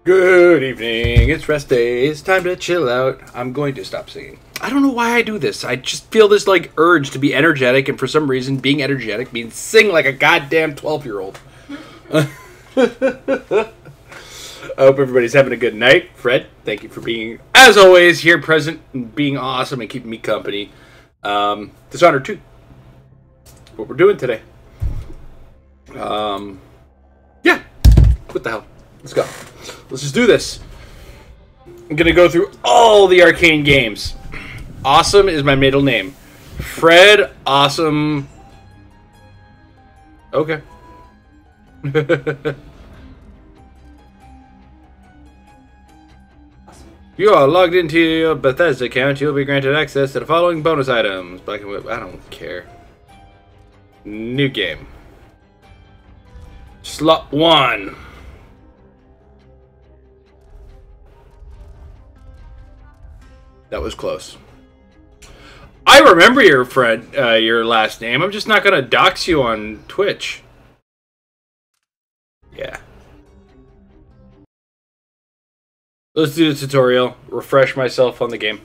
Good evening, it's rest day, it's time to chill out. I'm going to stop singing. I don't know why I do this. I just feel this like urge to be energetic, and for some reason being energetic means sing like a goddamn 12-year-old. I hope everybody's having a good night. Fred, thank you for being, as always, here present and being awesome and keeping me company. Dishonored 2. What we're doing today. Yeah. What the hell? Let's go. Let's just do this. I'm going to go through all the Arcane games. Awesome is my middle name. Fred Awesome. Okay. You are logged into your Bethesda account. You'll be granted access to the following bonus items. Black and white. I don't care. New game. Slot 1. That was close. I remember your friend, your last name. I'm just not gonna dox you on Twitch. Yeah. Let's do the tutorial. Refresh myself on the game.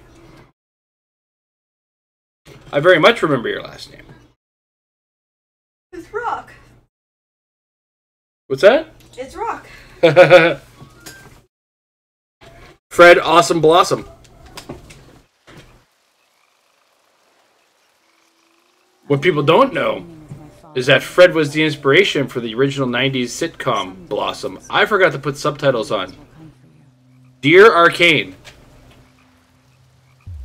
I very much remember your last name. It's Rock. What's that? It's Rock. Fred Awesome Blossom. What people don't know is that Fred was the inspiration for the original 90s sitcom Blossom. I forgot to put subtitles on. Dear Arcane.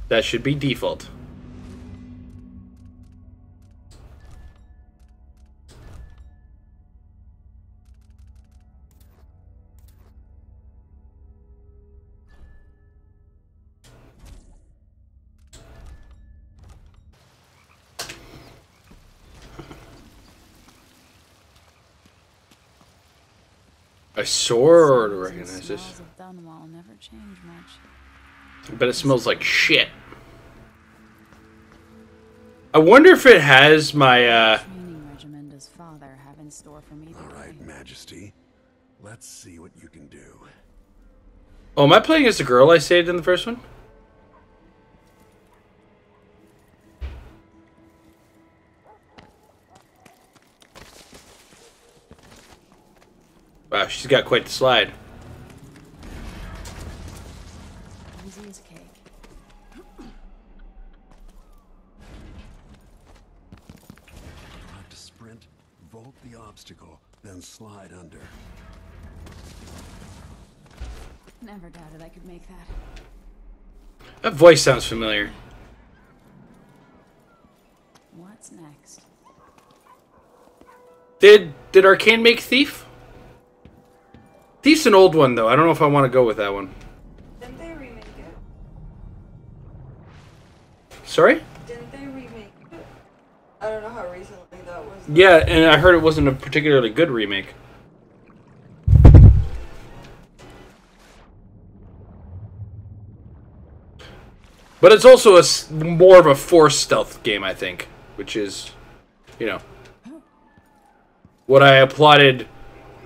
That should be default. I sort of recognize this. I bet it smells like shit. I wonder if it has my, Alright, Majesty. Let's see what you can do. Oh, am I playing as the girl I saved in the first one? Wow, she's got quite the slide. Easy as cake. You'll have to sprint, vault the obstacle, then slide under. Never doubted I could make that. That voice sounds familiar. What's next? Did Arcane make Thief? Thief's an old one, though. I don't know if I want to go with that one. Didn't they remake it? Sorry? Didn't they remake it? I don't know how recently that was. Yeah, and I heard it wasn't a particularly good remake. But it's also more of a forced stealth game, I think. Which is, you know, what I applauded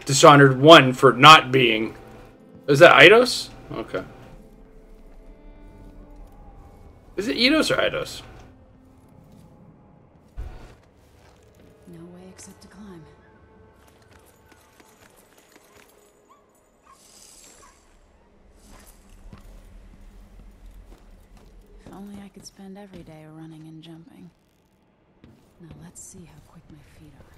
Dishonored 1 for not being. Is that Eidos? Okay. Is it Eidos or Eidos? No way except to climb. If only I could spend every day running and jumping. Now let's see how quick my feet are.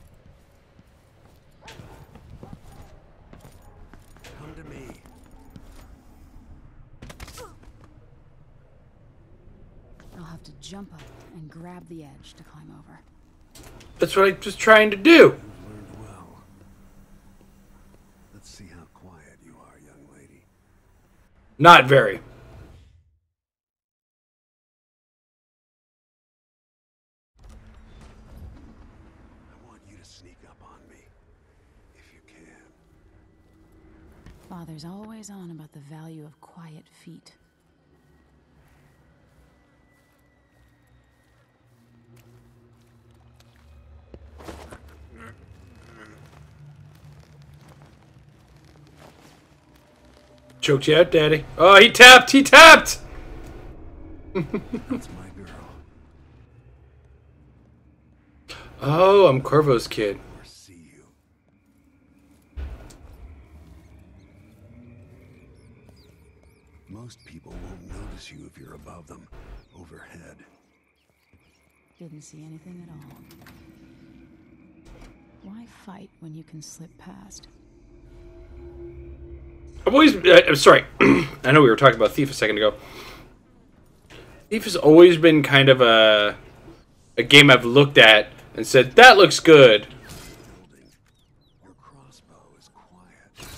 Come to me. I'll have to jump up and grab the edge to climb over. That's what I'm just trying to do. You've learned well. Let's see how quiet you are, young lady. Not very. I want you to sneak up on me, if you can. Father's always on about the value of quiet feet. Choked you out, Daddy. Oh, he tapped! He tapped! That's my girl. Oh, I'm Corvo's kid. Or see you. Most people won't notice you if you're above them, overhead. Didn't see anything at all. Why fight when you can slip past? I've always... I'm sorry. I know we were talking about Thief a second ago. Thief has always been kind of a game I've looked at and said, that looks good. Your crossbow is quiet.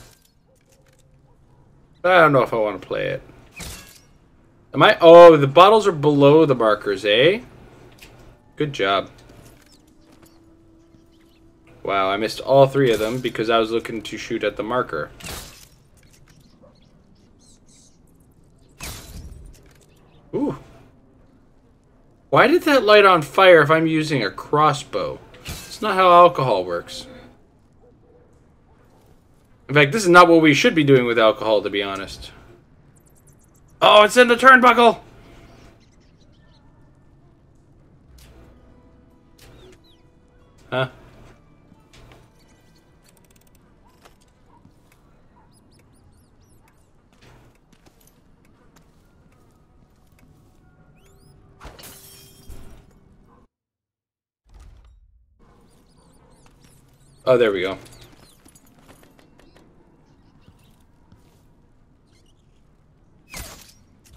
But I don't know if I want to play it. Am I... Oh, the bottles are below the markers, eh? Good job. Wow, I missed all 3 of them because I was looking to shoot at the marker. Ooh. Why did that light on fire if I'm using a crossbow? It's not how alcohol works. In fact, this is not what we should be doing with alcohol, to be honest. Oh, it's in the turnbuckle! Huh? Oh, there we go.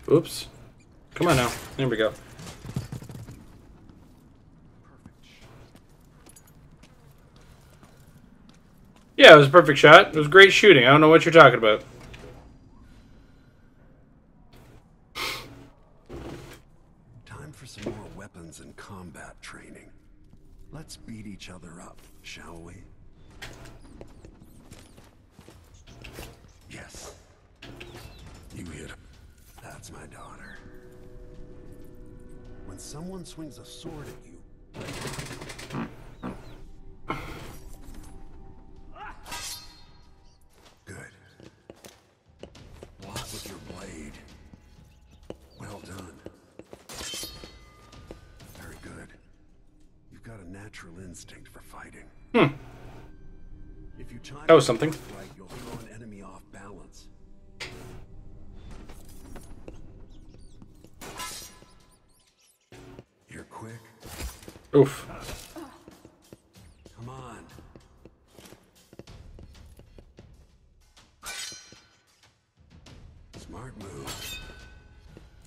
Oops. Come on now. There we go. Yeah, it was a perfect shot. It was great shooting. I don't know what you're talking about. Time for some more weapons and combat training. Let's beat each other up, shall we? Yes. You hit her. That's my daughter. When someone swings a sword at you, good. Block with your blade. Well done. Very good. You've got a natural instinct for fighting. If you time That was something. right, you'll throw an enemy off balance. You're quick. Oof. Come on. Smart move.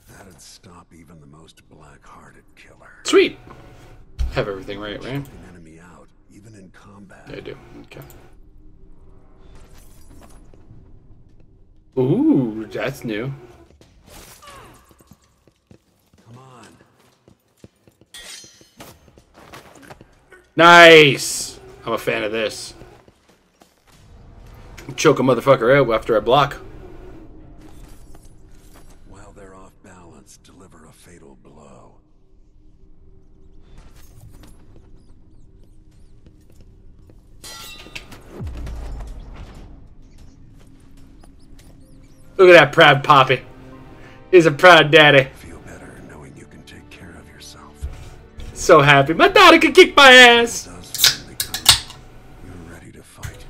That'd stop even the most black-hearted killer. Sweet. Have everything right, right? An enemy out, even in combat. Yeah, I do. Okay. Ooh, that's new. Come on. Nice! I'm a fan of this. Choke a motherfucker out after I block. While they're off balance, deliver a fatal blow. Look at that proud poppy. He's a proud daddy. Feel better knowing you can take care of yourself. So happy. My daughter can kick my ass. Does finally come. You're ready to fight.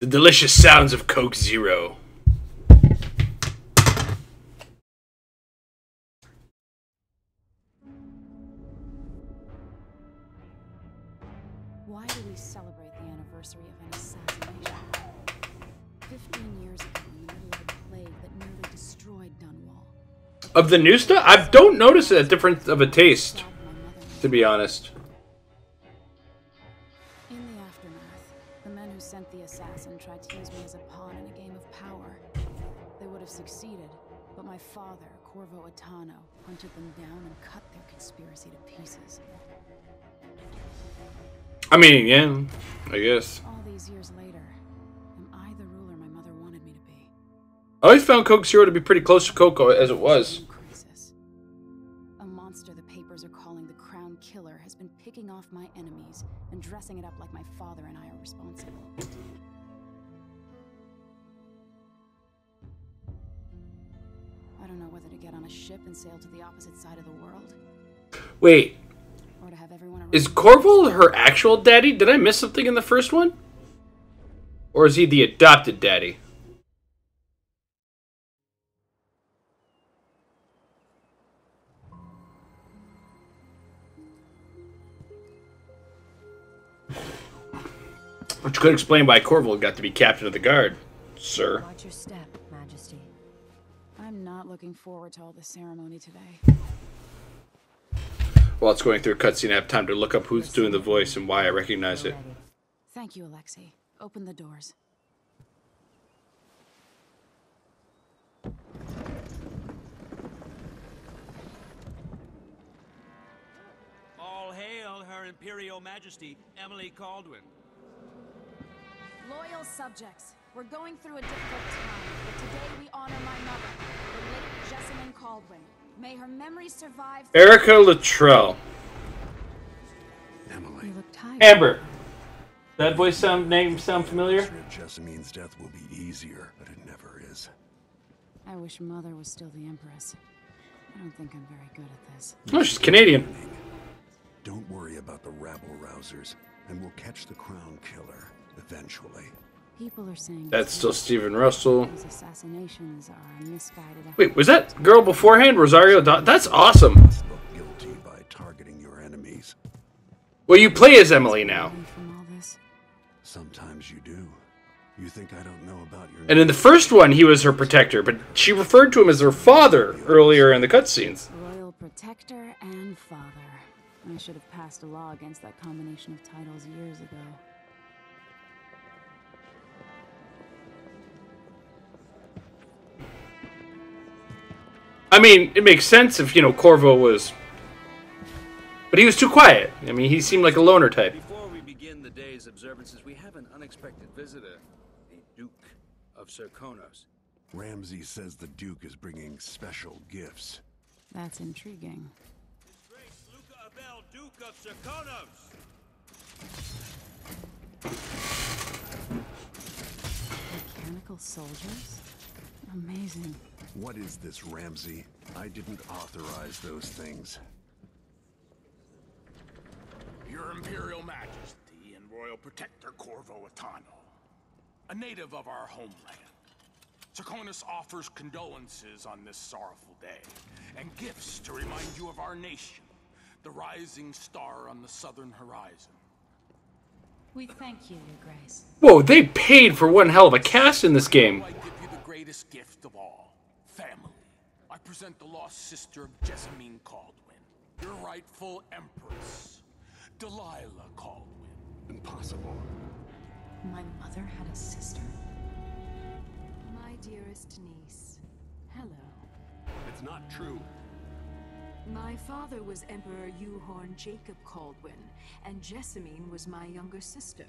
The delicious sounds of Coke Zero. Why do we celebrate the anniversary of an assassination? 15 years ago, in the middle of a plague that nearly destroyed Dunwall. Of the new stuff, I don't notice a difference of a taste, to be honest. In the aftermath, the men who sent the assassin tried to use me as a pawn in a game of power. They would have succeeded, but my father, Corvo Attano, hunted them down and cut their conspiracy to pieces. I mean, yeah, I guess. All these years later, am I always found Coke Zero to be pretty close to Coco as it was. Crisis. A monster the papers are calling the Crown Killer has been picking off my enemies and dressing it up like my father and I are responsible. I don't know whether to get on a ship and sail to the opposite side of the world, Wait, or to have everyone around. is Corvo her actual daddy? Did I miss something in the first one? Or is he the adopted daddy? Which could explain why Corvo got to be captain of the guard, sir. Watch your step, Majesty. I'm not looking forward to all the ceremony today. While it's going through a cutscene, I have time to look up who's doing the voice and why I recognize it. Thank you, Alexei. Open the doors. All hail Her Imperial Majesty, Emily Caldwin. Loyal subjects, we're going through a difficult time, but today we honor my mother, the late Jessamine Caldwin. May her memory survive. Erica Luttrell. Emily. You look tired. Amber. That voice name sound familiar? Sure, Jessamine's death will be easier, but it never is. I wish Mother was still the Empress. I don't think I'm very good at this. Oh, she's Canadian. Don't worry about the rabble-rousers, and we'll catch the Crown Killer eventually. People are saying That's still Stephen Russell. these assassinations are a misguided effort. Wait, was that girl beforehand? Rosario That's awesome. Look guilty by targeting your enemies. Well, you play as Emily now. From all this? Sometimes you do. You think I don't know about your... And in the first one, he was her protector, but she referred to him as her father earlier in the cutscenes. Royal protector and father. I should have passed a law against that combination of titles years ago. I mean, it makes sense if, Corvo was... But he was too quiet. I mean, he seemed like a loner type. Before we begin the day's observances, we have an unexpected visitor, the Duke of Serkonos. Ramsey says the Duke is bringing special gifts. That's intriguing. His Grace Luca Abel, Duke of Serkonos! Mechanical soldiers? Amazing. What is this, Ramsey? I didn't authorize those things. Your Imperial Majesty and Royal Protector Corvo Attano, a native of our homeland. Serkonos offers condolences on this sorrowful day, and gifts to remind you of our nation, the rising star on the southern horizon. We thank you, Your Grace. Whoa, they paid for one hell of a cast in this game. I give you the greatest gift of all, family. I present the lost sister of Jessamine Caldwin, your rightful empress, Delilah Caldwin. Impossible. My mother had a sister? My dearest niece, hello. It's not true. My father was Emperor Yuhorn Jacob Caldwin, and Jessamine was my younger sister.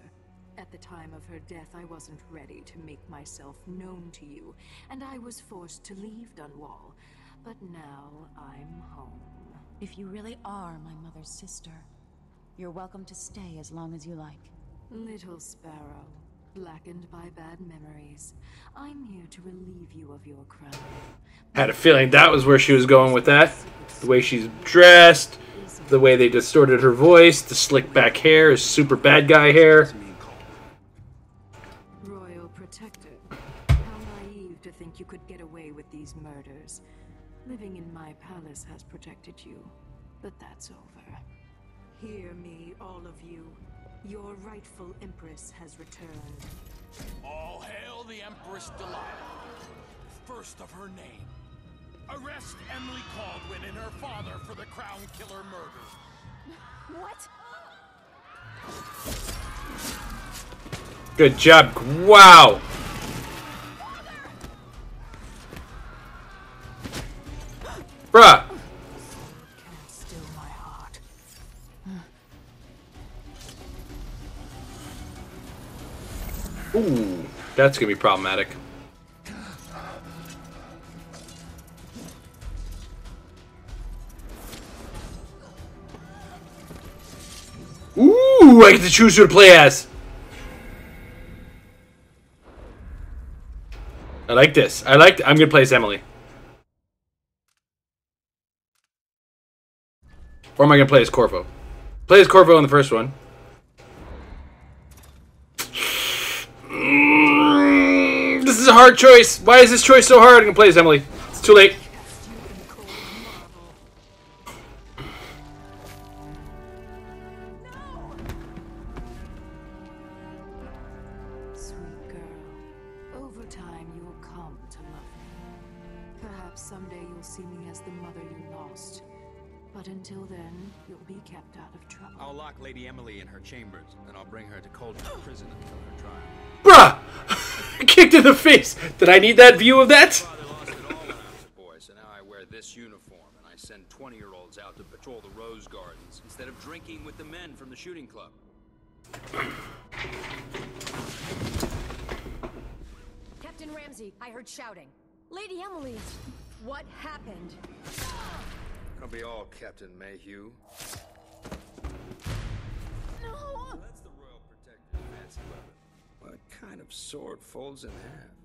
At the time of her death, I wasn't ready to make myself known to you, and I was forced to leave Dunwall. But now I'm home. If you really are my mother's sister, you're welcome to stay as long as you like. Little sparrow, blackened by bad memories, I'm here to relieve you of your crown. Had a feeling that was where she was going with that. The way she's dressed, the way they distorted her voice, the slick back hair is super bad guy hair. Royal Protector, how naive to think you could get away with these murders. Living in my palace has protected you, but that's over. Hear me, all of you. Your rightful empress has returned. All hail the Empress Delilah, first of her name. Arrest Emily Caldwin and her father for the Crown Killer murder. What? Good job. Wow. Bruh. Can't still my heart. Ooh, that's gonna be problematic. Ooh, I get to choose who to play as. I like this. I'm gonna play as Emily. Or am I gonna play as Corvo? Play as Corvo in the first one. This is a hard choice. Why is this choice so hard? I'm gonna play as Emily. It's too late. Sweet girl, over time you will come to love me. Perhaps someday you'll see me as the mother you lost. But until then, you'll be kept out of trouble. I'll lock Lady Emily in her chambers, and I'll bring her to Cold's prison until her trial. Bruh! Kicked in the face. Did I need that view of that? Father lost it all when I was a boy, so now I wear this uniform, and I send 20-year-olds out to patrol the rose gardens instead of drinking with the men from the shooting club. Captain Ramsey, I heard shouting. Lady Emily, what happened? It'll be all Captain Mayhew. No! That's the Royal Protector's fancy weapon. What kind of sword folds in half?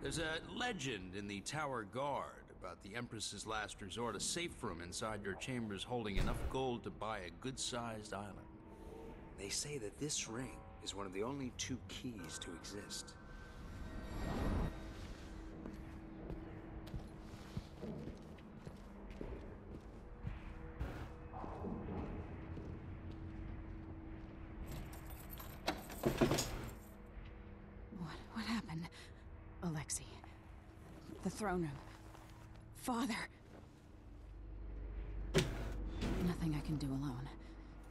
There's a legend in the Tower Guard about the Empress's last resort, a safe room inside your chambers holding enough gold to buy a good-sized island. They say that this ring is one of the only 2 keys to exist. What happened? Alexei. The throne room. Father. Nothing I can do alone.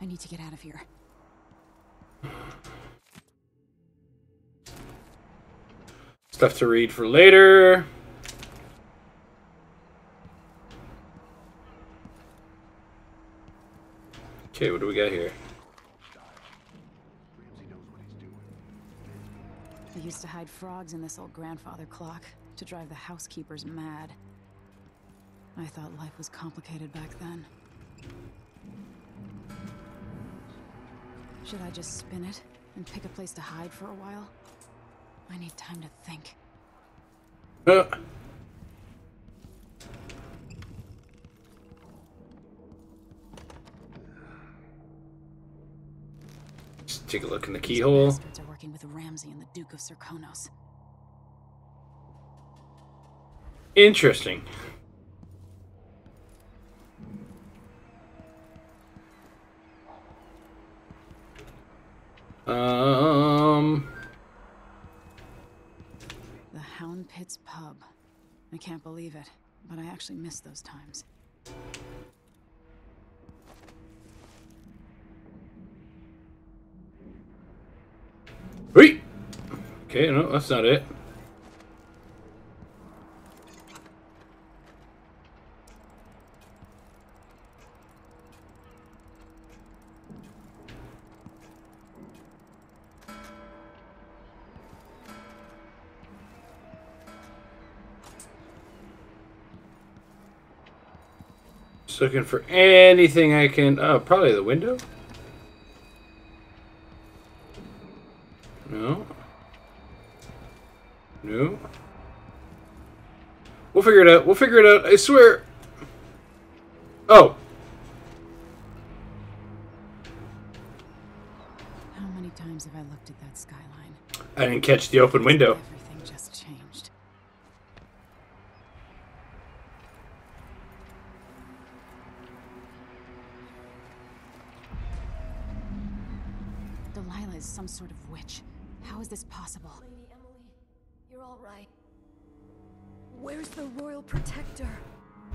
I need to get out of here. Stuff to read for later. Okay, what do we got here? I used to hide frogs in this old grandfather clock to drive the housekeepers mad. I thought life was complicated back then. Should I just spin it and pick a place to hide for a while? I need time to think. Just take a look in the keyhole. These bastards are working with Ramsey and the Duke of Serkonos. Interesting. The Hound Pits pub. I can't believe it, but I actually miss those times. Wait. Okay, no, that's not it. Just looking for anything I can... Oh, probably the window? No. No. We'll figure it out. We'll figure it out. I swear. Oh. How many times have I looked at that skyline? I didn't catch the open window. Everything just changed. Delilah is some sort of witch. How is this possible? Lady Emily, you're all right. Where's the Royal Protector?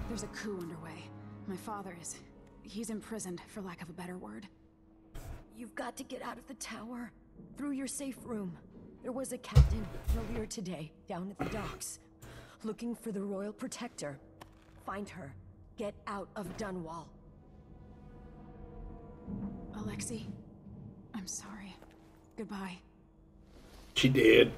There's a coup underway. My father is... he's imprisoned, for lack of a better word. You've got to get out of the tower. Through your safe room. There was a captain earlier today, down at the docks. Looking for the Royal Protector. Find her. Get out of Dunwall. Alexi, I'm sorry. Goodbye. She did.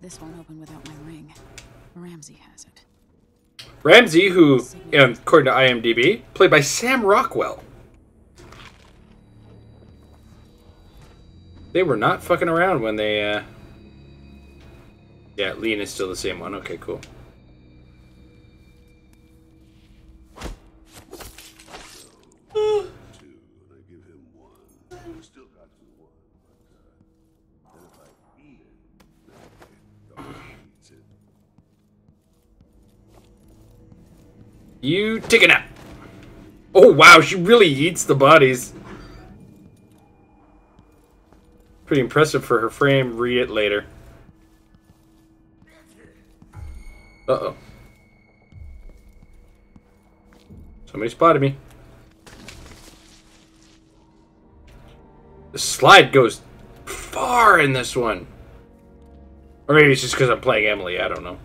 This won't open without my ring. Ramsey has it. Ramsey, who, according to IMDb, played by Sam Rockwell. They were not fucking around when they, Yeah, Lean is still the same one. Okay, cool. You take a nap. Oh wow, she really eats the bodies. Pretty impressive for her frame. Read it later. Uh-oh. Somebody spotted me. The slide goes far in this one. Or maybe it's just because I'm playing Emily, I don't know.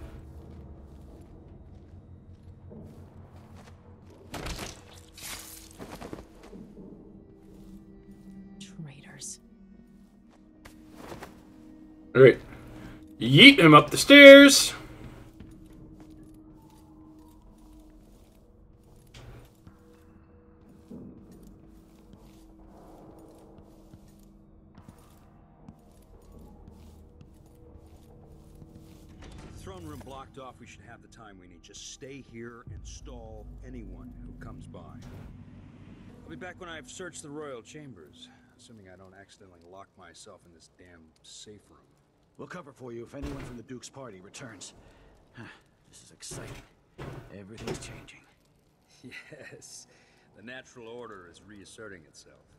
Traitors. Alright. Yeet him up the stairs. Throne room blocked off. We should have the time we need. Just stay here and stall anyone who comes by. I'll be back when I've searched the royal chambers, assuming I don't accidentally lock myself in this damn safe room. We'll cover for you if anyone from the Duke's party returns. This is exciting. Everything's changing. Yes, the natural order is reasserting itself.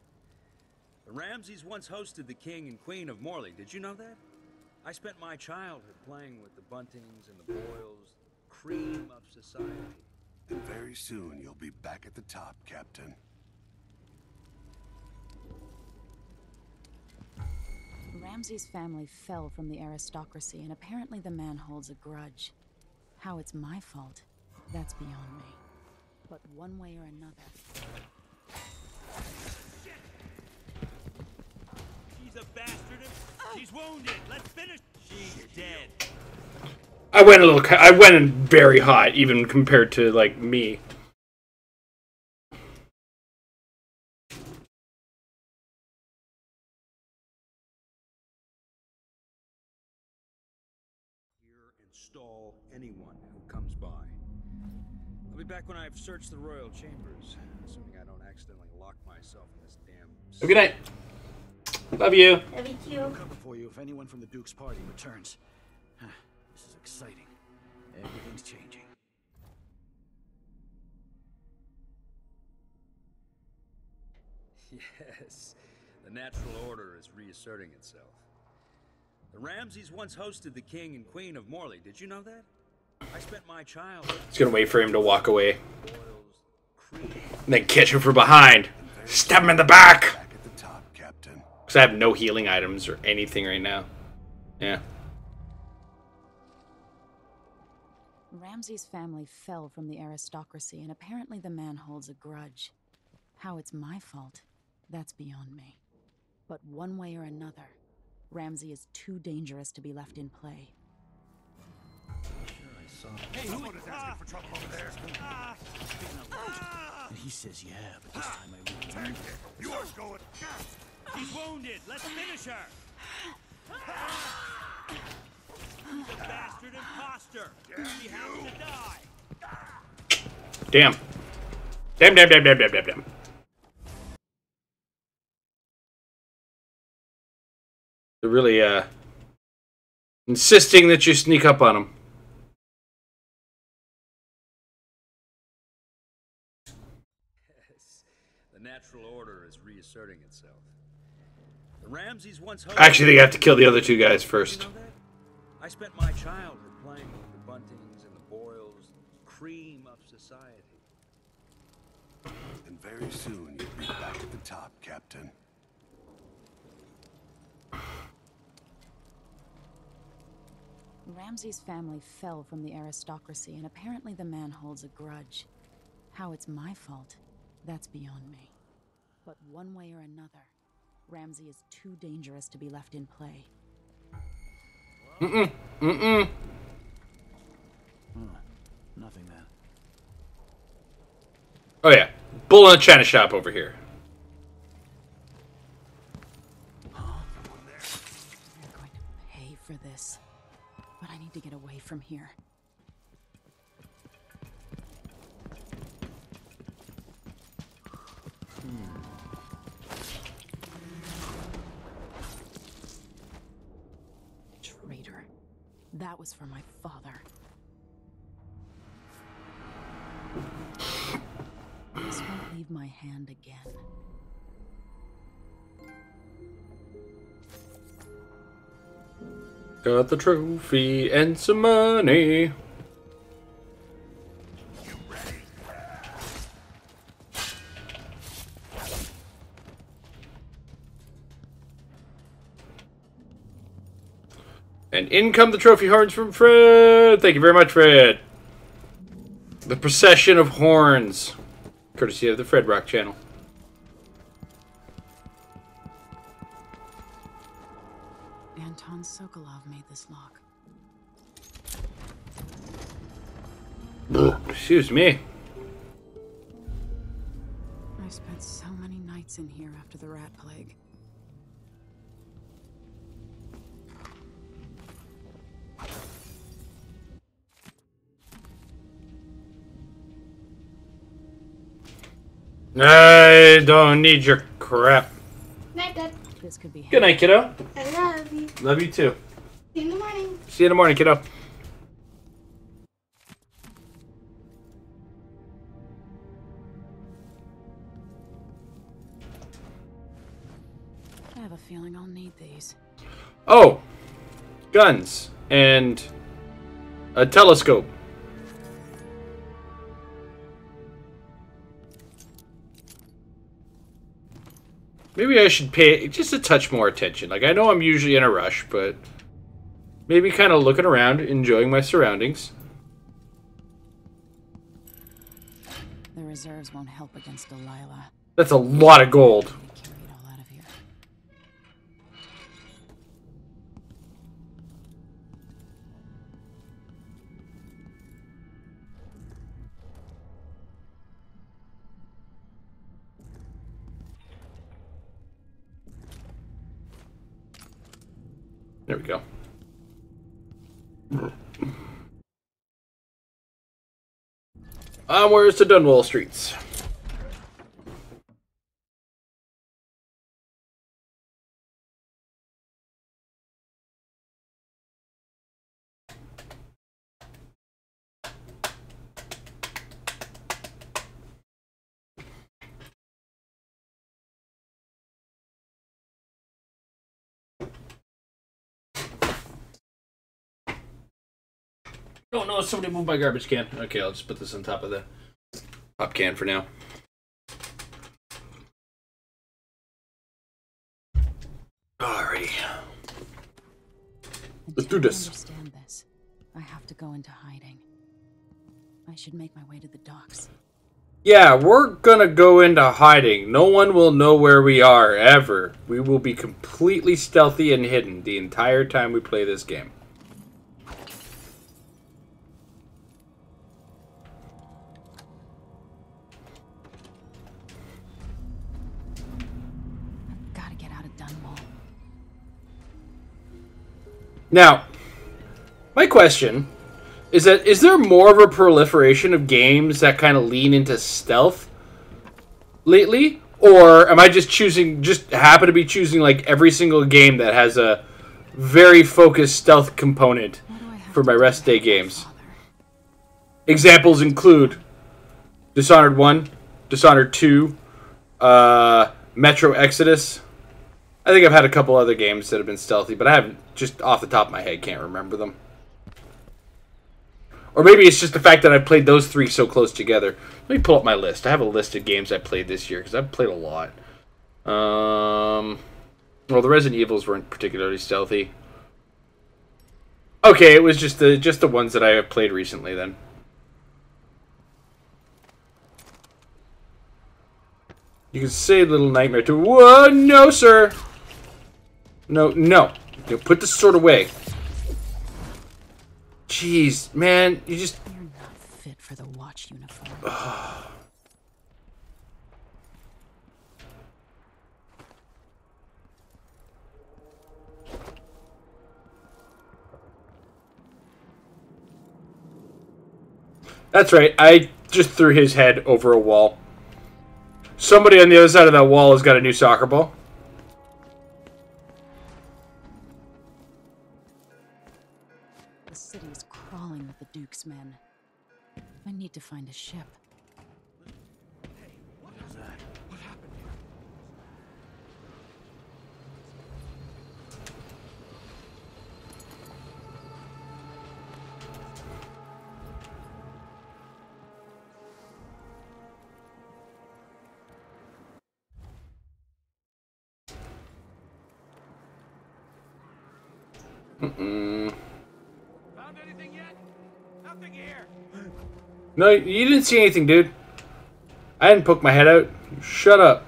The Ramseys once hosted the king and queen of Morley. Did you know that? I spent my childhood playing with the Buntings and the Boyles, cream of society. And very soon you'll be back at the top, Captain. Ramsey's family fell from the aristocracy, and apparently the man holds a grudge. How it's my fault, that's beyond me. But one way or another... She's a bastard. She's wounded. Let's finish. She's dead. I went in very hot, even compared to, like, me. Stall anyone who comes by. I'll be back when I've searched the royal chambers, assuming I don't accidentally lock myself in this damn... Good night. Love you. Love you too. We'll cover for you if anyone from the Duke's party returns. This is exciting. Everything's changing. Yes, the natural order is reasserting itself. The Ramseys once hosted the king and queen of Morley. Did you know that? I spent my childhood... Just gonna wait for him to walk away. And then catch him from behind. Stab him in the back! Back at the top, Captain. Because I have no healing items or anything right now. Yeah. Ramsey's family fell from the aristocracy, and apparently the man holds a grudge. How it's my fault, that's beyond me. But one way or another, Ramsey is too dangerous to be left in play. Hey, who is asking for trouble over there? And he says, yeah, but this time I really mean it. You are going. She's wounded. Let's finish her. She's a bastard imposter. She has to die. Damn. Damn. They're really, insisting that you sneak up on them. Yes, the natural order is reasserting itself. The Ramseys once hosted... Actually, they have to kill the other two guys first. You know that? I spent my childhood playing with the Buntings and the Boyles, cream of society. And very soon you'll be back at the top, Captain. Ramsay's family fell from the aristocracy, and apparently the man holds a grudge. How it's my fault, that's beyond me. But one way or another, Ramsay is too dangerous to be left in play. Mm-mm. Mm-mm. Nothing then. Oh yeah. Bull in a china shop over here. You're going to pay for this. But I need to get away from here. Traitor. That was for my father. This won't leave my hand again. Got the trophy and some money. And in come the trophy horns from Fred. Thank you very much, Fred. The procession of horns. Courtesy of the Fred Rock channel. Anton Sokolov made this lock. Excuse me. I spent so many nights in here after the rat plague. I don't need your crap. Night, Dad. This could be. Good night, kiddo. I love you. Love you too. See you in the morning. See you in the morning, kiddo. I have a feeling I'll need these. Oh, guns and a telescope. Maybe I should pay just a touch more attention. Like, I know I'm usually in a rush, but maybe kind of looking around, enjoying my surroundings. The reserves won't help against Delilah. That's a lot of gold. Carry it all out of here. There we go. Where's the Dunwall Streets? Oh no, somebody moved my garbage can. Okay, I'll just put this on top of the pop can for now. Alrighty. Let's do this. I understand this. I have to go into hiding. I should make my way to the docks. Yeah, we're gonna go into hiding. No one will know where we are, ever. We will be completely stealthy and hidden the entire time we play this game. Now, my question is that, is there more of a proliferation of games that kind of lean into stealth lately? Or am I just happen to be choosing like every single game that has a very focused stealth component for my rest day games? Examples include Dishonored 1, Dishonored 2, Metro Exodus. I think I've had a couple other games that have been stealthy, but I haven't, just off the top of my head, can't remember them. Or maybe it's just the fact that I played those three so close together. Let me pull up my list. I have a list of games I played this year, because I've played a lot. Well, the Resident Evils weren't particularly stealthy. Okay, it was just the ones that I have played recently then. You can say Little Nightmare to... Whoa, no, sir! No, no. You put the sword away. Jeez, man, you just... You're not fit for the watch uniform. That's right, I just threw his head over a wall. Somebody on the other side of that wall has got a new soccer ball. The city is crawling with the Duke's men. I need to find a ship. Hey, what was that? What happened here? Found anything yet? Nothing here. No, you didn't see anything, dude. I didn't poke my head out. Shut up.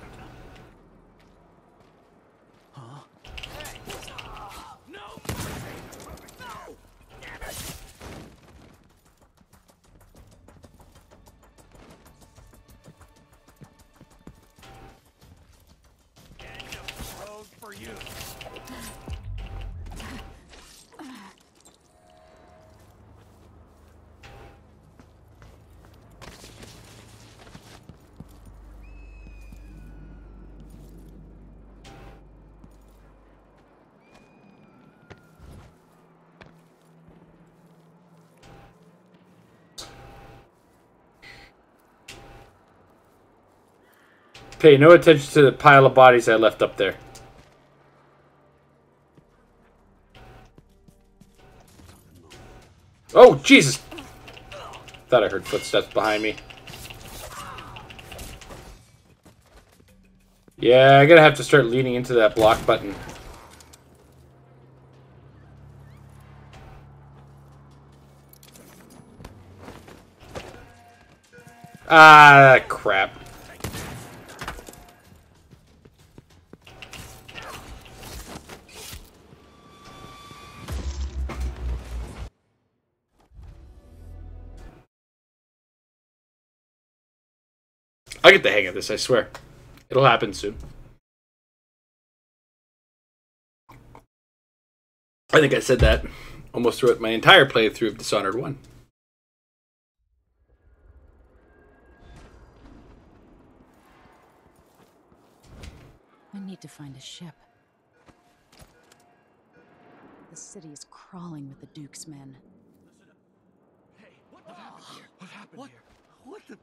Road for you. Pay no attention to the pile of bodies I left up there. Oh, Jesus! Thought I heard footsteps behind me. Yeah, I'm gonna have to start leaning into that block button. Ah, crap. I'll get the hang of this, I swear. It'll happen soon. I think I said that almost throughout my entire playthrough of Dishonored 1. I need to find a ship. The city is crawling with the Duke's men. Hey, what happened here? What happened here? What the...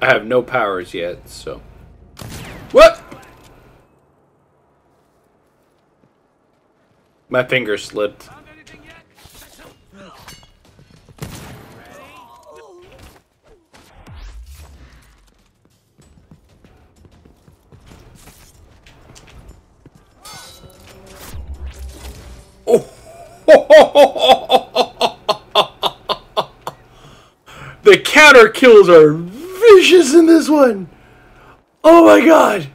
I have no powers yet, so... What? My finger slipped. Oh! The counter kills are vicious in this one. Oh my god.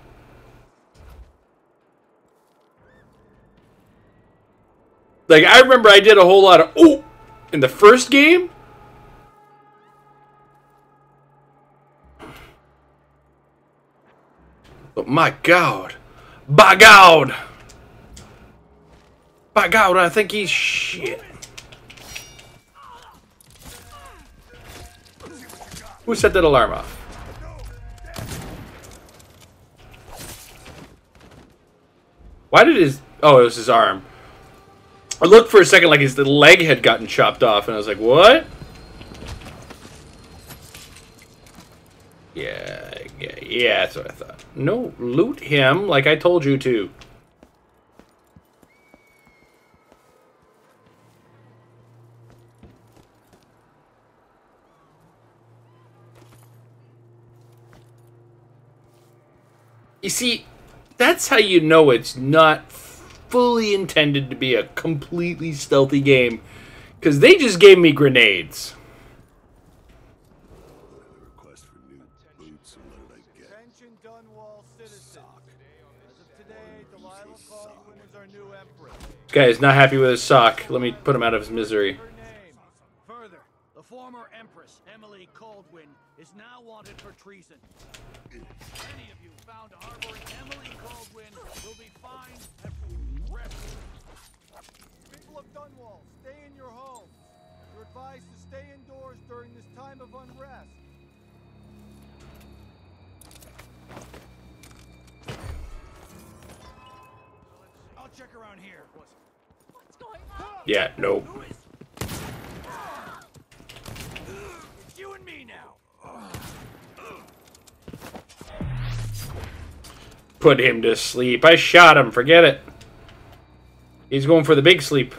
Like, I remember I did a whole lot of oh in the first game. But my god. By God. By God, I think he's shit. Who set that alarm off? Why did his... Oh, it was his arm. I looked for a second like his leg had gotten chopped off, and I was like, what? Yeah, that's what I thought. No, loot him like I told you to. You see, that's how you know it's not fully intended to be a completely stealthy game. Because they just gave me grenades. Attention Dunwall citizens. As of today, Delilah Caldwin is our new empress. This guy is not happy with his sock. Let me put him out of his misery. Further, the former Empress, Emily Caldwin, is now wanted for treason. Any of you found harboring Emily Caldwin will be fined and arrested. People of Dunwall, stay in your homes. You're advised to stay indoors during this time of unrest. I'll check around here. What's going on? Yeah, no. It's you and me now. Put him to sleep. I shot him. Forget it. He's going for the big sleep.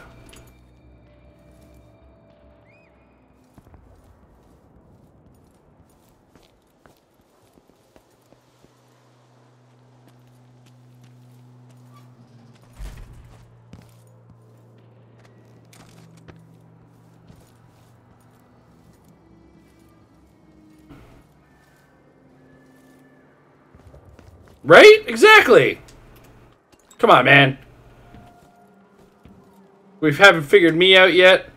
Right? Exactly. Come on, man. We haven't figured me out yet.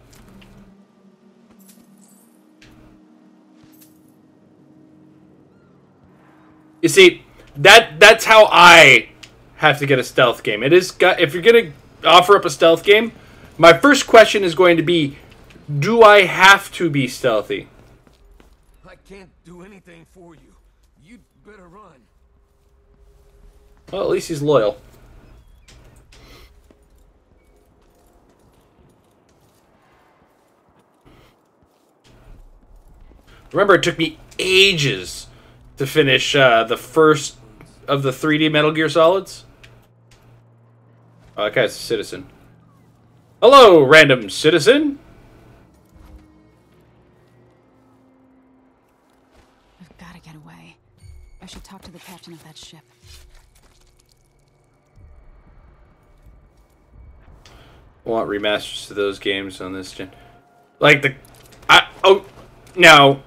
You see, that's how I have to get a stealth game. It is if you're gonna offer up a stealth game, my first question is going to be, do I have to be stealthy? I can't do anything for you. You'd better run. Well, at least he's loyal. Remember, it took me ages to finish the first of the 3D Metal Gear Solids. Oh, that guy's a citizen. Hello, random citizen. I've got to get away. I should talk to the captain of that ship. I want remasters to those games on this gen. Like the... Now,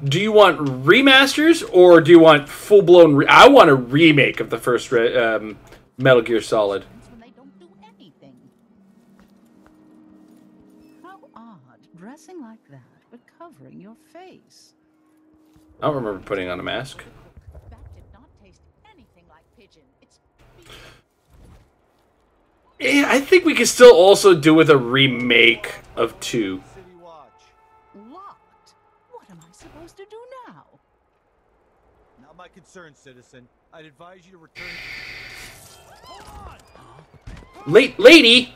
do you want remasters or do you want full-blown... I want a remake of the first Metal Gear Solid. When they don't do anything. How odd, dressing like that, but covering your face. I don't remember putting on a mask. That did not taste anything like pigeon. It's... Yeah, I think we could still also do with a remake of 2. Locked. What am I supposed to do now? Not my concern, citizen. I'd advise you to return. Hold on! Lady!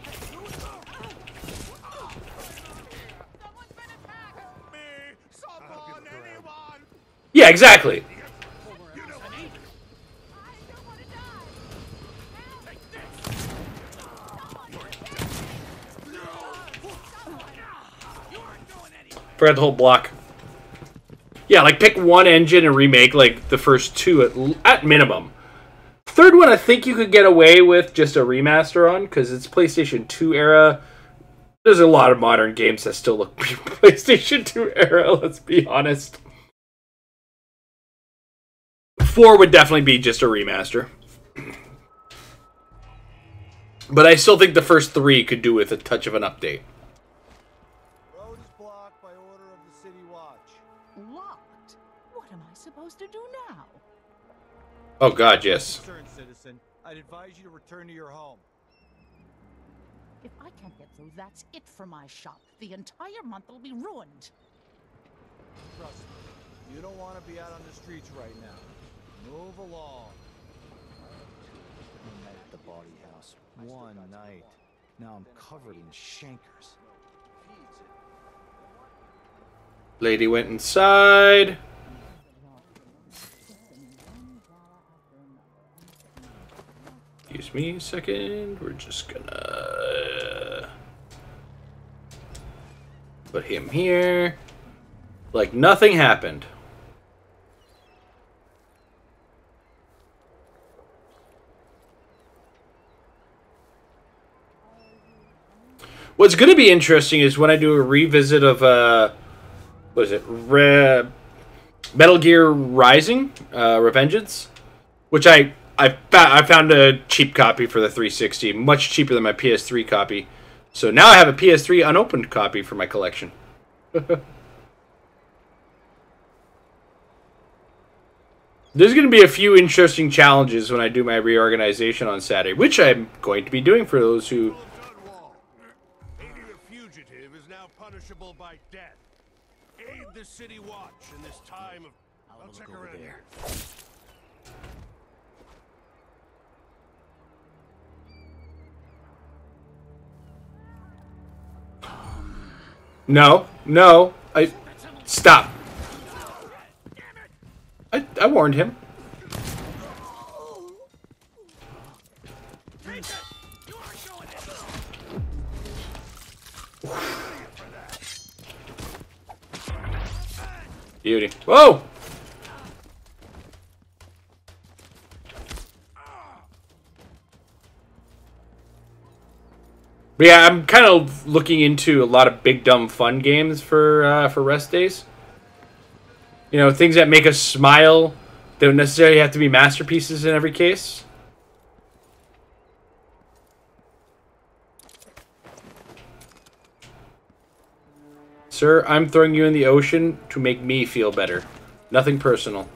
Yeah, exactly. Forgot the whole block. Yeah, like pick one engine and remake like the first 2 at minimum. Third one, I think you could get away with just a remaster on because it's PlayStation 2 era. There's a lot of modern games that still look PlayStation 2 era. Let's be honest. 4 would definitely be just a remaster. But I still think the first 3 could do with a touch of an update. Road is blocked by order of the City Watch. Locked. What am I supposed to do now? Oh God, yes. Concerned, citizen. I'd advise you to return to your home. If I can't get through, that's it for my shop. The entire month will be ruined. Trust me, you don't want to be out on the streets right now. Move along. One night at the body house. One night. Now I'm covered in chancres. Lady went inside. Excuse me a second. We're just gonna put him here. Like nothing happened. What's going to be interesting is when I do a revisit of, what is it? Metal Gear Rising, Revengeance, which I found a cheap copy for the 360, much cheaper than my PS3 copy. So now I have a PS3 unopened copy for my collection. There's going to be a few interesting challenges when I do my reorganization on Saturday, which I'm going to be doing for those who... Aiding a fugitive is now punishable by death. Aid the city watch in this time of... I'll check around here. No, no, stop. I warned him. Beauty. Whoa! But yeah, I'm kind of looking into a lot of big dumb fun games for rest days. You know, things that make us smile. They don't necessarily have to be masterpieces in every case. Sir, I'm throwing you in the ocean to make me feel better. Nothing personal.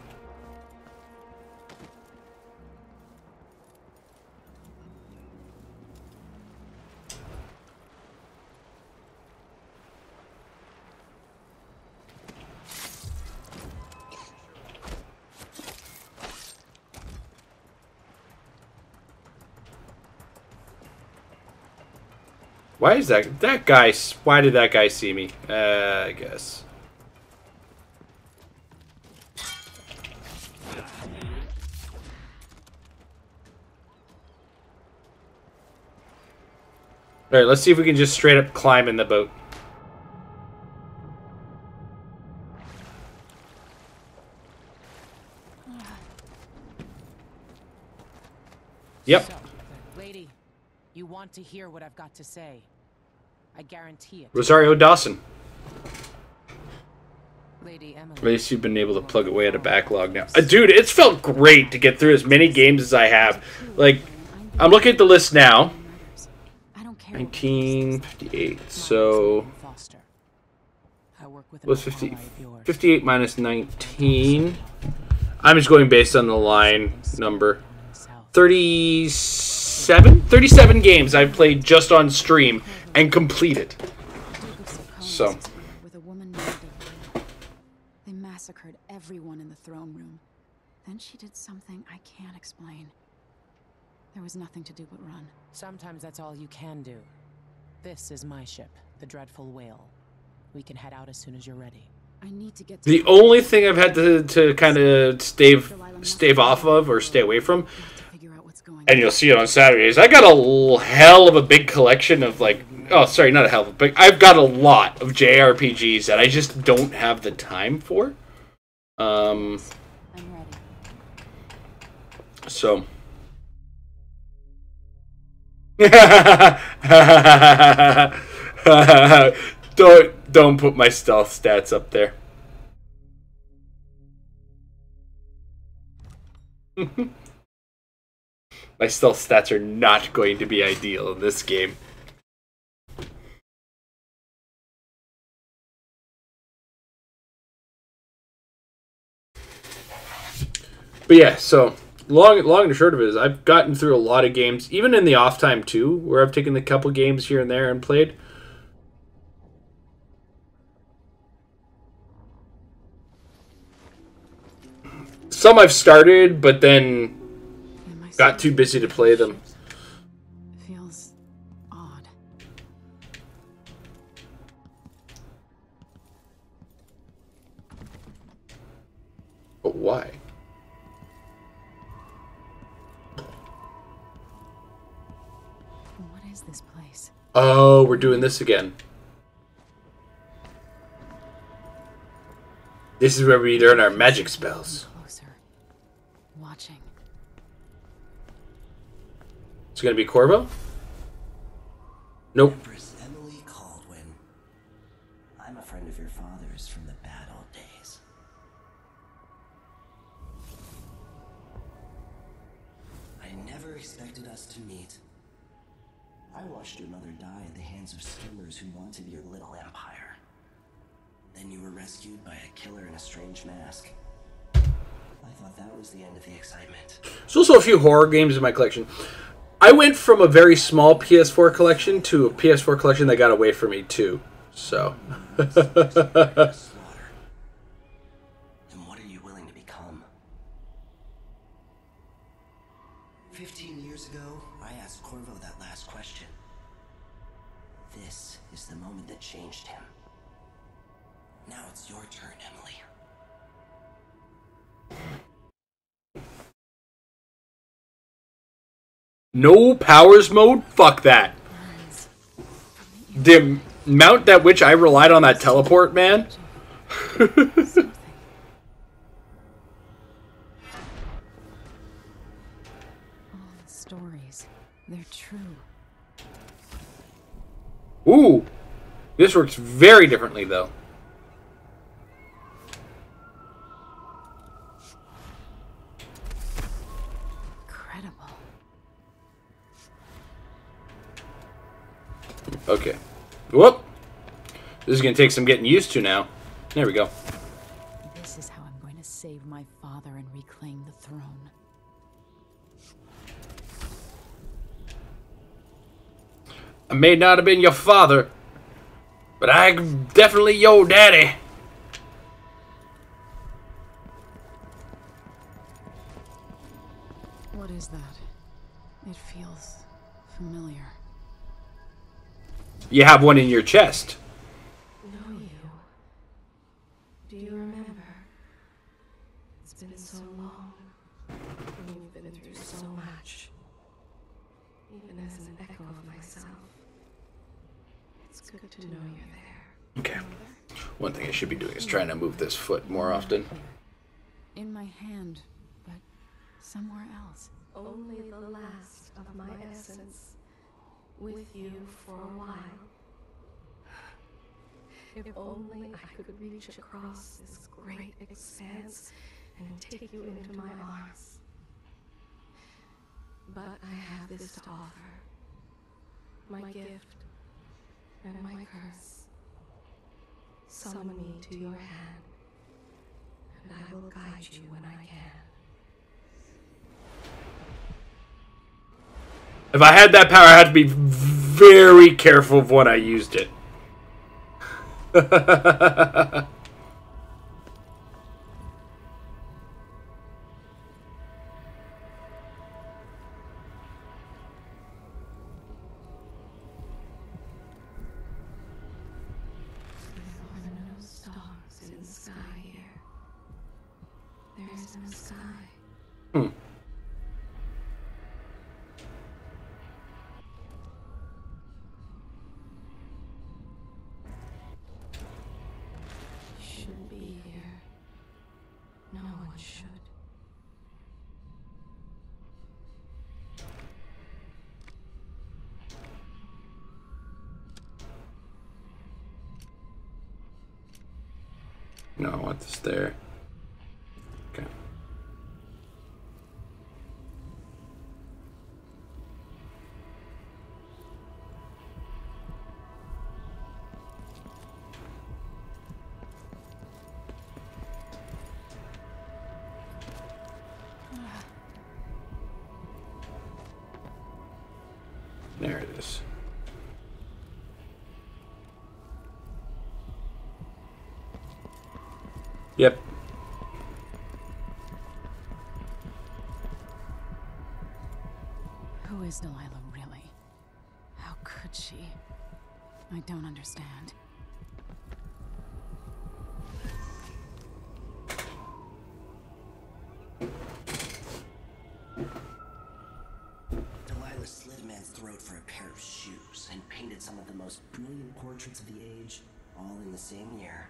Why is that guy? Why did that guy see me? I guess. All right, let's see if we can just straight up climb in the boat. Yep. So, lady, you want to hear what I've got to say? I guarantee it. Rosario Dawson. Lady Emily. At least you've been able to plug away at a backlog now. Dude, it's felt great to get through as many games as I have. Like, I'm looking at the list now. 1958. So, what's 58 minus 19? I'm just going based on the line number. 37 games I've played just on stream and completed. So they massacred everyone in the throne room. Then she did something I can't explain. There was nothing to do but run. Sometimes that's all you can do. This is my ship, the Dreadful Whale. We can head out as soon as you're ready. I need to get the only thing I've had to kind of stave off of or stay away from, and you'll see it on Saturdays, I got a hell of a big collection of, like, oh, sorry, not a hell of a big, I've got a lot of JRPGs that I just don't have the time for. I'm ready. So. Don't put my stealth stats up there. My stealth stats are not going to be ideal in this game. But yeah, so long and short of it is I've gotten through a lot of games, even in the off time too, where I've taken a couple games here and there and played. Some I've started, but then got too busy to play them. Feels odd. But why? is this place? Oh, we're doing this again. This is where we learn our magic spells. Closer. Watching. It's gonna be Corvo? Nope. Empress Emily Caldwin. I'm a friend of your father's from the bad old days. I never expected us to meet. I watched your mother die at the hands of skimmers who wanted your little empire. Then you were rescued by a killer in a strange mask. I thought that was the end of the excitement. There's also a few horror games in my collection. I went from a very small PS4 collection to a PS4 collection that got away from me too. So. Then what are you willing to become? 15 years ago, I asked Corvo that last question. This is the moment that changed him. Now it's your turn, Emily. No powers mode? Fuck that. The amount at which I relied on that teleport, man. All the stories, they're true. Ooh. This works very differently, though. Incredible. Okay. Whoop. This is going to take some getting used to now. There we go. This is how I'm going to save my father and reclaim the throne. I may not have been your father, but I'm definitely your daddy. What is that? It feels familiar. You have one in your chest. Know you. Do you remember? It's been so long. We've been through so much. Even as an echo of myself. It's good to know you're there. Okay. One thing I should be doing is trying to move this foot more often. In my hand, but somewhere else. Only the last of my essence. With you for a while. If only I could reach across this great expanse and take you into my arms. But I have this to offer. My gift and my curse. Summon me to your hand, and I will guide you when I can. If I had that power, I had to be very careful of when I used it. Hmm. Shouldn't be here. No one should. No, I want this there. Okay. There it is. Yep. Who is Delilah really? How could she? I don't understand. Delilah slid a man's throat for a pair of shoes and painted some of the most brilliant portraits of the age, all in the same year.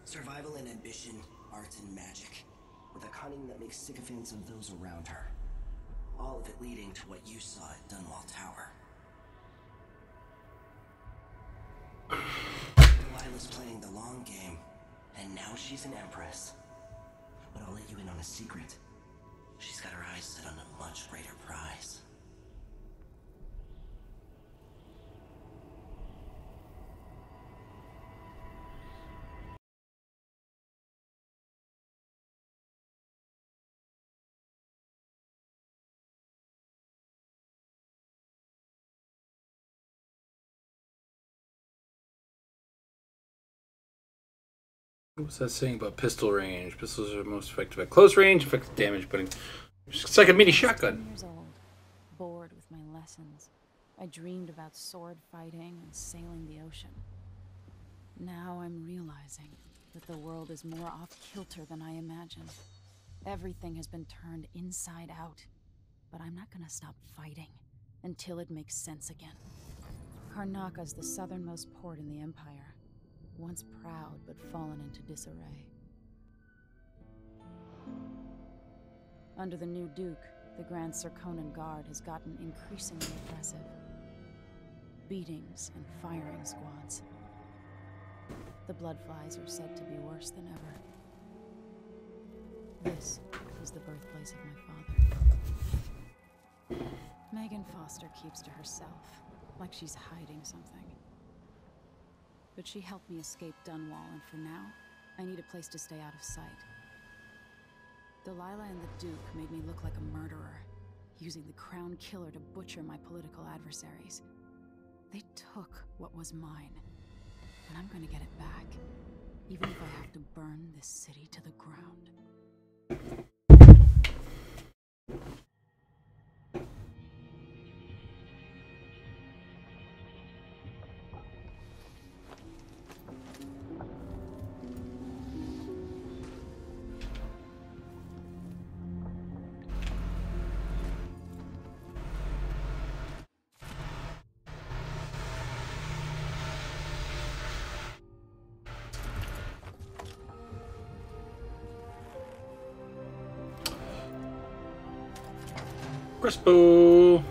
Survival and ambition, art and magic, with a cunning that makes sycophants of those around her. All of it leading to what you saw at Dunwall Tower. Delilah's playing the long game, and now she's an empress. But I'll let you in on a secret. She's got her eyes set on a much greater prize. What's that saying about pistol range? Pistols are most effective at close range, effective damage, but it's like a mini shotgun. 10 years old, bored with my lessons. I dreamed about sword fighting and sailing the ocean. Now I'm realizing that the world is more off-kilter than I imagined. Everything has been turned inside out, but I'm not gonna stop fighting until it makes sense again. Karnaka's the southernmost port in the Empire. Once proud, but fallen into disarray. Under the new Duke, the Grand Serkonan Guard has gotten increasingly aggressive. Beatings and firing squads. The Bloodflies are said to be worse than ever. This is the birthplace of my father. Megan Foster keeps to herself, like she's hiding something. But she helped me escape Dunwall, and for now, I need a place to stay out of sight. Delilah and the Duke made me look like a murderer, using the Crown Killer to butcher my political adversaries. They took what was mine, and I'm gonna get it back, even if I have to burn this city to the ground. Crispo.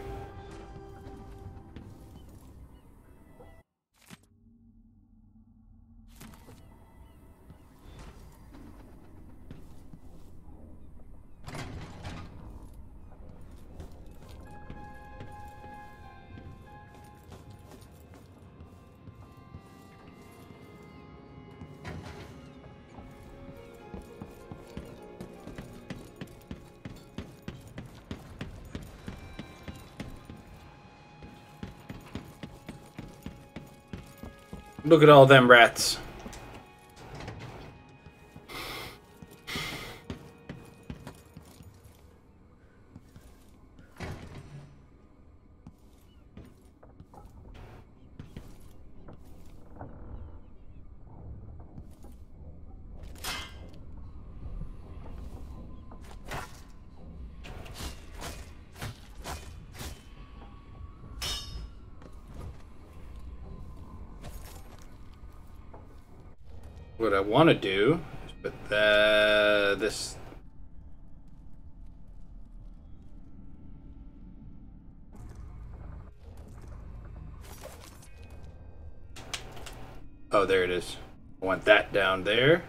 Look at all them rats. What I want to do is put this. Oh, there it is. I want that down there.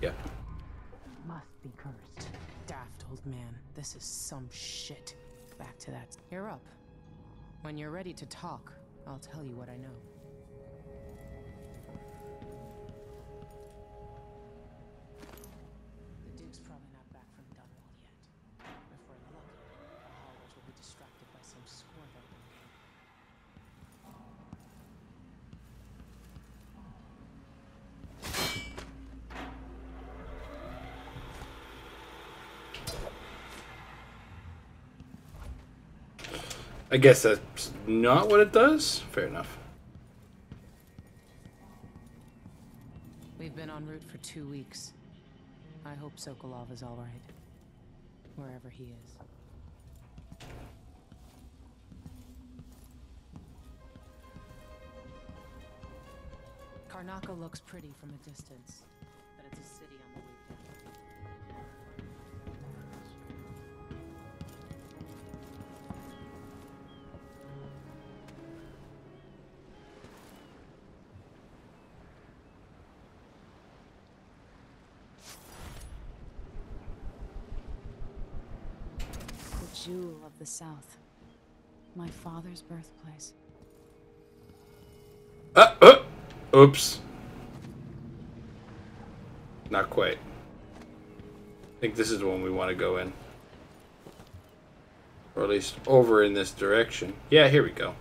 Yeah. Must be cursed. Daft old man. This is some shit. Back to that. You're up. When you're ready to talk, I'll tell you what I know. The Duke's probably not back from Dunwall yet. If we're lucky, the Hollowers will be distracted by some score that I guess that's not what it does. Fair enough. We've been en route for 2 weeks. I hope Sokolov is all right. wherever he is. Karnaca looks pretty from a distance, but it's a city on the way down. The jewel of the South. My father's birthplace. Oops. Not quite. I think this is the one we want to go in. Or at least over in this direction. Yeah, here we go.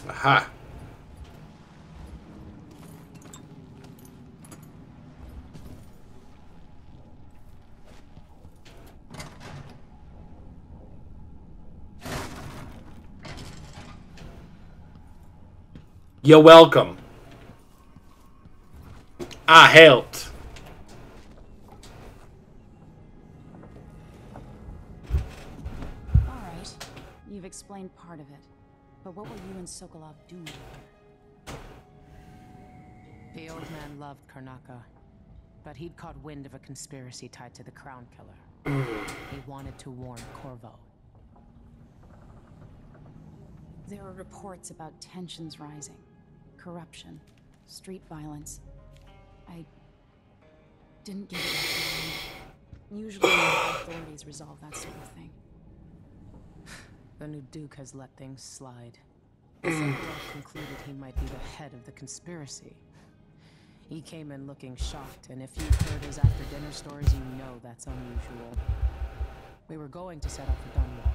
Aha. You're welcome. I helped. All right. You've explained part of it. But what were you and Sokolov doing here? The old man loved Karnaca, but he'd caught wind of a conspiracy tied to the Crown Killer. He wanted to warn Corvo. There are reports about tensions rising. Corruption. Street violence. I didn't get it. Usually authorities resolve that sort of thing. The new Duke has let things slide. Sokolov concluded he might be the head of the conspiracy. He came in looking shocked, and if you've heard his after-dinner stories, you know that's unusual. We were going to set up for Dunwall,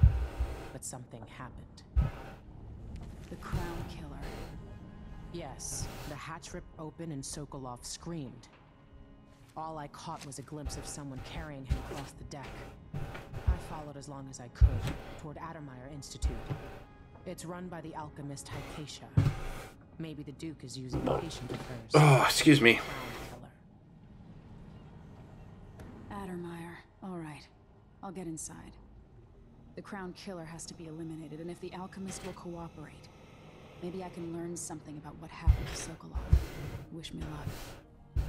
but something happened. The Crown Killer. Yes, the hatch ripped open and Sokolov screamed. All I caught was a glimpse of someone carrying him across the deck. I followed as long as I could, toward Addermeyer Institute. It's run by the alchemist Hypatia. Maybe the Duke is using a patient of hers. Oh, excuse me. Addermeyer. All right. I'll get inside. The Crown Killer has to be eliminated, and if the alchemist will cooperate, maybe I can learn something about what happened to Sokolov. Wish me luck.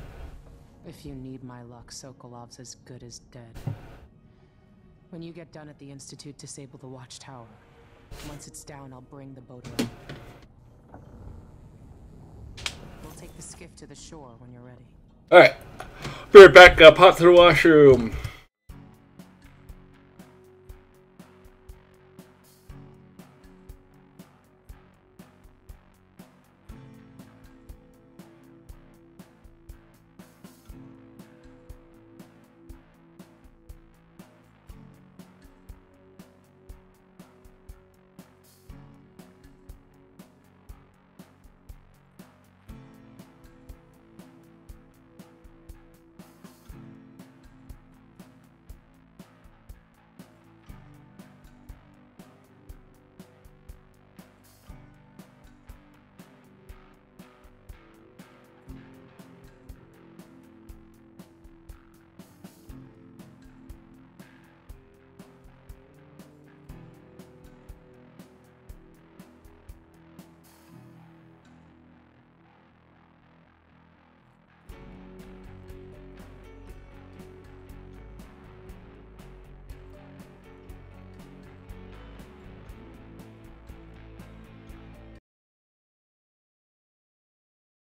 If you need my luck, Sokolov's as good as dead. When you get done at the Institute, disable the watchtower. Once it's down, I'll bring the boat around. We'll take the skiff to the shore when you're ready. Alright. Be right back. Pop to the washroom.